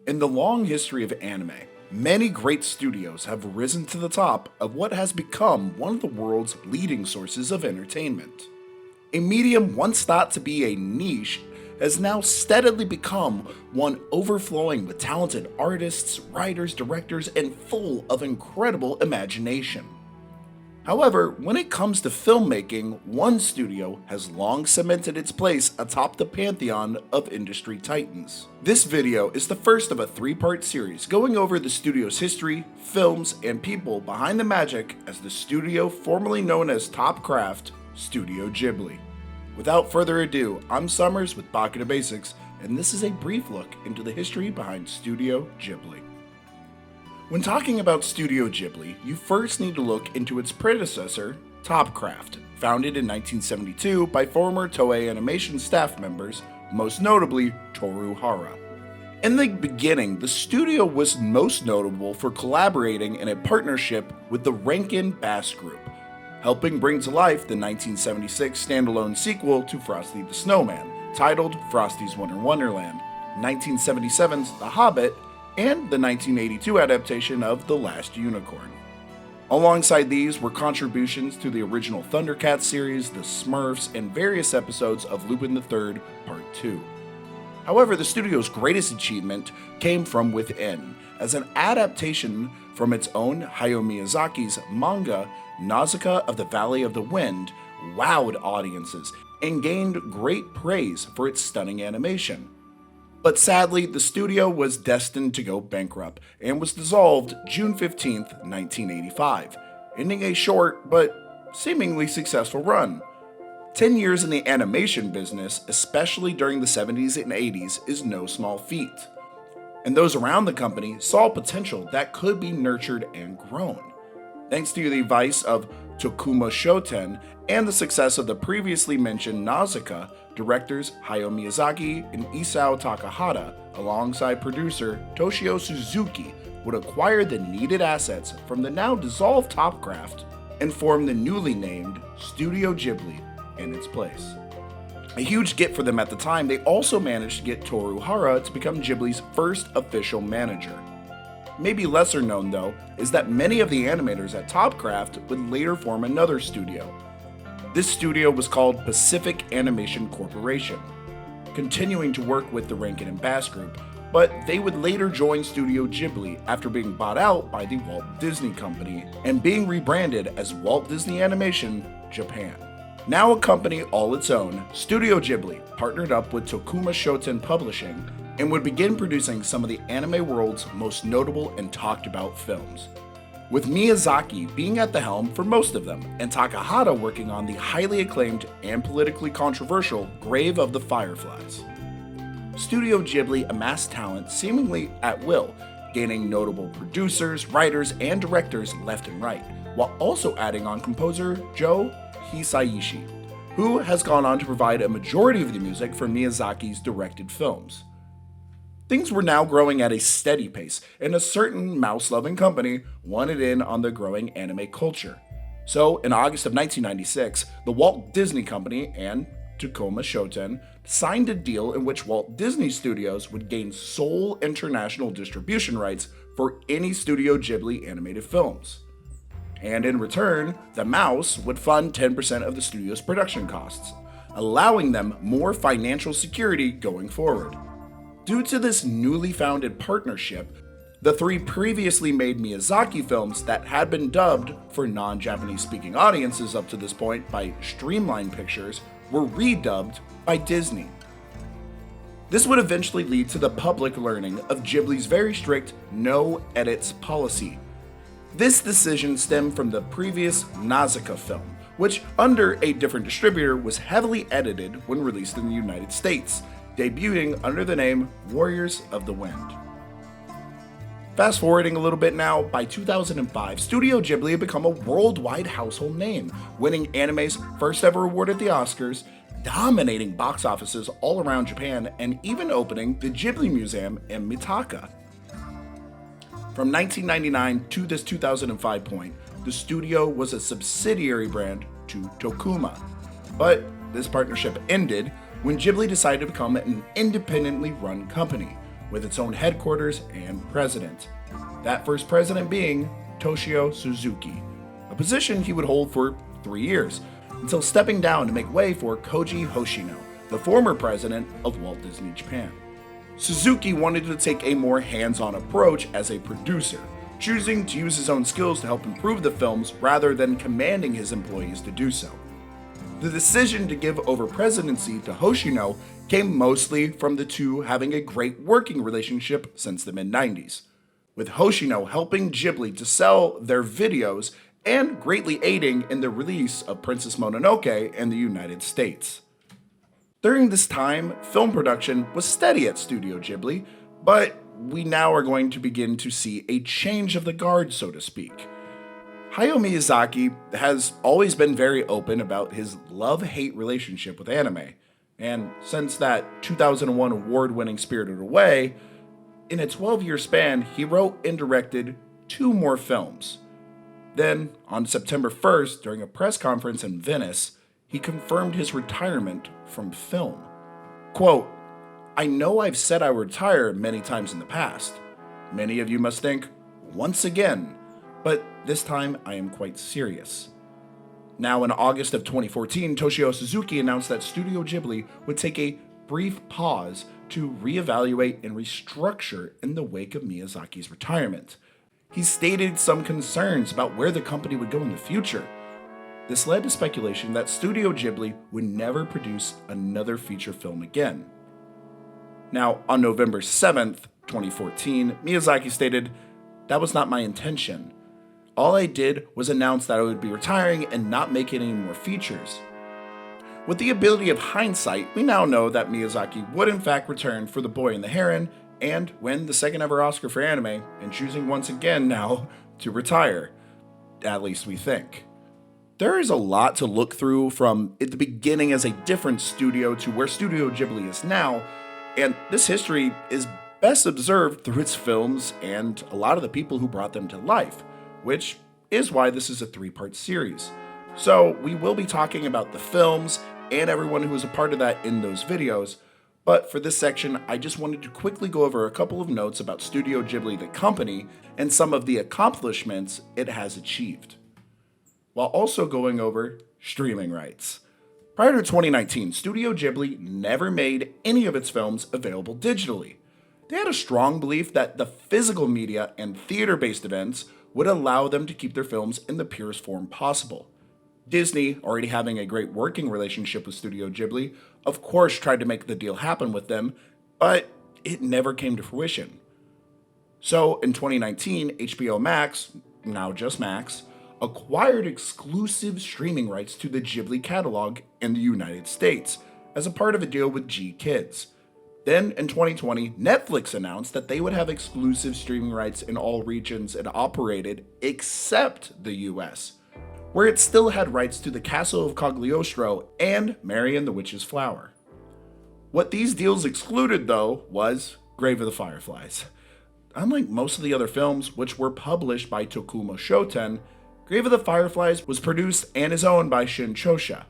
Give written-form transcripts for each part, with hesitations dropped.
In the long history of anime, many great studios have risen to the top of what has become one of the world's leading sources of entertainment. A medium once thought to be a niche has now steadily become one overflowing with talented artists, writers, directors, and full of incredible imagination. However, when it comes to filmmaking, one studio has long cemented its place atop the pantheon of industry titans. This video is the first of a three-part series going over the studio's history, films, and people behind the magic as the studio formerly known as Top Craft, Studio Ghibli. Without further ado, I'm Summers with Baka To Basics, and this is a brief look into the history behind Studio Ghibli. When talking about Studio Ghibli, you first need to look into its predecessor, Topcraft, founded in 1972 by former Toei Animation staff members, most notably Toru Hara. In the beginning, the studio was most notable for collaborating in a partnership with the Rankin Bass Group, helping bring to life the 1976 standalone sequel to Frosty the Snowman, titled Frosty's Winter Wonderland, 1977's The Hobbit, and the 1982 adaptation of The Last Unicorn. Alongside these were contributions to the original Thundercats series, The Smurfs, and various episodes of Lupin III Part 2. However, the studio's greatest achievement came from within, as an adaptation from its own Hayao Miyazaki's manga, Nausicaa of the Valley of the Wind, wowed audiences and gained great praise for its stunning animation. But sadly, the studio was destined to go bankrupt and was dissolved June 15, 1985, ending a short but seemingly successful run. 10 years in the animation business, especially during the 70s and 80s, is no small feat. And those around the company saw potential that could be nurtured and grown. Thanks to the advice of Tokuma Shoten and the success of the previously mentioned Nausicaa, directors Hayao Miyazaki and Isao Takahata, alongside producer Toshio Suzuki, would acquire the needed assets from the now dissolved Topcraft and form the newly named Studio Ghibli in its place. A huge get for them at the time, they also managed to get Toru Hara to become Ghibli's first official manager. Maybe lesser known though, is that many of the animators at Topcraft would later form another studio. This studio was called Pacific Animation Corporation, continuing to work with the Rankin and Bass Group, but they would later join Studio Ghibli after being bought out by the Walt Disney Company and being rebranded as Walt Disney Animation Japan. Now a company all its own, Studio Ghibli partnered up with Tokuma Shoten Publishing and would begin producing some of the anime world's most notable and talked about films, with Miyazaki being at the helm for most of them, and Takahata working on the highly acclaimed and politically controversial Grave of the Fireflies. Studio Ghibli amassed talent seemingly at will, gaining notable producers, writers, and directors left and right, while also adding on composer Joe Hisaishi, who has gone on to provide a majority of the music for Miyazaki's directed films. Things were now growing at a steady pace, and a certain mouse-loving company wanted in on the growing anime culture. So, in August of 1996, the Walt Disney Company and Tokuma Shoten signed a deal in which Walt Disney Studios would gain sole international distribution rights for any Studio Ghibli animated films. And in return, the mouse would fund 10% of the studio's production costs, allowing them more financial security going forward. Due to this newly founded partnership, the three previously made Miyazaki films that had been dubbed for non-Japanese speaking audiences up to this point by Streamline Pictures were redubbed by Disney. This would eventually lead to the public learning of Ghibli's very strict no edits policy. This decision stemmed from the previous Nausicaa film, which under a different distributor was heavily edited when released in the United States, debuting under the name Warriors of the Wind. Fast forwarding a little bit now, by 2005, Studio Ghibli had become a worldwide household name, winning anime's first ever award at the Oscars, dominating box offices all around Japan, and even opening the Ghibli Museum in Mitaka. From 1999 to this 2005 point, the studio was a subsidiary brand to Tokuma, but this partnership ended when Ghibli decided to become an independently run company, with its own headquarters and president. That first president being Toshio Suzuki, a position he would hold for 3 years, until stepping down to make way for Koji Hoshino, the former president of Walt Disney Japan. Suzuki wanted to take a more hands-on approach as a producer, choosing to use his own skills to help improve the films rather than commanding his employees to do so. The decision to give over presidency to Hoshino came mostly from the two having a great working relationship since the mid-90s, with Hoshino helping Ghibli to sell their videos and greatly aiding in the release of Princess Mononoke in the United States. During this time, film production was steady at Studio Ghibli, but we now are going to begin to see a change of the guard, so to speak. Hayao Miyazaki has always been very open about his love-hate relationship with anime, and since that 2001 award-winning Spirited Away, in a 12-year span, he wrote and directed 2 more films. Then, on September 1st, during a press conference in Venice, he confirmed his retirement from film. Quote, "I know I've said I would retire many times in the past. Many of you must think, once again, but this time I am quite serious." Now in August of 2014, Toshio Suzuki announced that Studio Ghibli would take a brief pause to reevaluate and restructure in the wake of Miyazaki's retirement. He stated some concerns about where the company would go in the future. This led to speculation that Studio Ghibli would never produce another feature film again. Now, on November 7th, 2014, Miyazaki stated, "That was not my intention. All I did was announce that I would be retiring and not making any more features." With the ability of hindsight, we now know that Miyazaki would in fact return for The Boy and the Heron and win the second ever Oscar for anime, and choosing once again now to retire. At least we think. There is a lot to look through from at the beginning as a different studio to where Studio Ghibli is now, and this history is best observed through its films and a lot of the people who brought them to life, which is why this is a 3-part series. So we will be talking about the films and everyone who was a part of that in those videos, but for this section I just wanted to quickly go over a couple of notes about Studio Ghibli the company and some of the accomplishments it has achieved, while also going over streaming rights. Prior to 2019, Studio Ghibli never made any of its films available digitally. They had a strong belief that the physical media and theater-based events would allow them to keep their films in the purest form possible. Disney, already having a great working relationship with Studio Ghibli, of course tried to make the deal happen with them, but it never came to fruition. So in 2019, HBO Max, now just Max, acquired exclusive streaming rights to the Ghibli catalog in the United States as a part of a deal with G Kids. Then in 2020, Netflix announced that they would have exclusive streaming rights in all regions it operated except the US, where it still had rights to The Castle of Cagliostro and Mary and the Witch's Flower. What these deals excluded, though, was Grave of the Fireflies. Unlike most of the other films, which were published by Tokuma Shoten, Grave of the Fireflies was produced and is owned by Shin Chosha,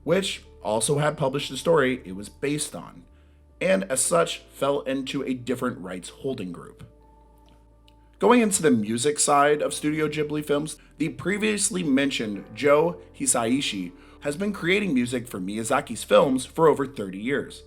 which also had published the story it was based on, and as such fell into a different rights holding group. Going into the music side of Studio Ghibli films, the previously mentioned Joe Hisaishi has been creating music for Miyazaki's films for over 30 years.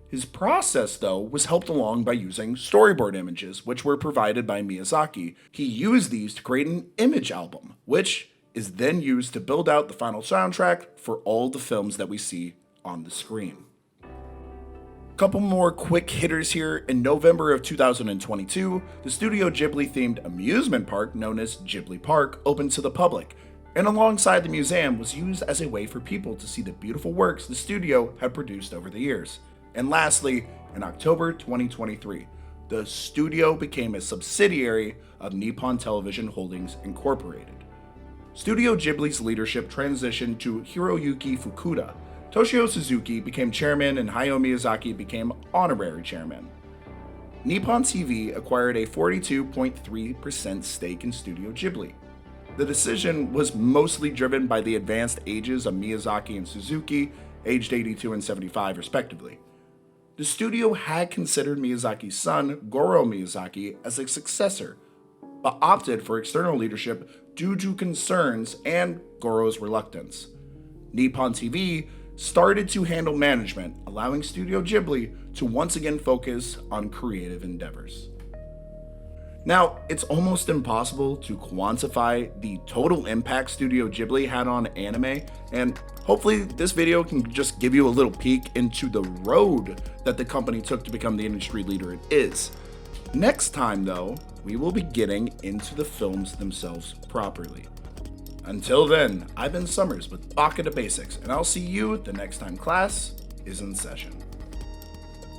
His process, though, was helped along by using storyboard images, which were provided by Miyazaki. He used these to create an image album, which is then used to build out the final soundtrack for all the films that we see on the screen. Couple more quick hitters here. In November of 2022, the Studio Ghibli themed amusement park known as Ghibli Park opened to the public, and alongside the museum was used as a way for people to see the beautiful works the studio had produced over the years. And lastly, in October 2023, the studio became a subsidiary of Nippon Television Holdings Incorporated. Studio Ghibli's leadership transitioned to Hiroyuki Fukuda. Toshio Suzuki became chairman and Hayao Miyazaki became honorary chairman. Nippon TV acquired a 42.3% stake in Studio Ghibli. The decision was mostly driven by the advanced ages of Miyazaki and Suzuki, aged 82 and 75 respectively. The studio had considered Miyazaki's son, Goro Miyazaki, as a successor, but opted for external leadership due to concerns and Goro's reluctance. Nippon TV started to handle management, allowing Studio Ghibli to once again focus on creative endeavors. Now, it's almost impossible to quantify the total impact Studio Ghibli had on anime, and hopefully this video can just give you a little peek into the road that the company took to become the industry leader it is. Next time though, we will be getting into the films themselves properly. Until then, I've been Summers with Baka To Basics, and I'll see you the next time class is in session.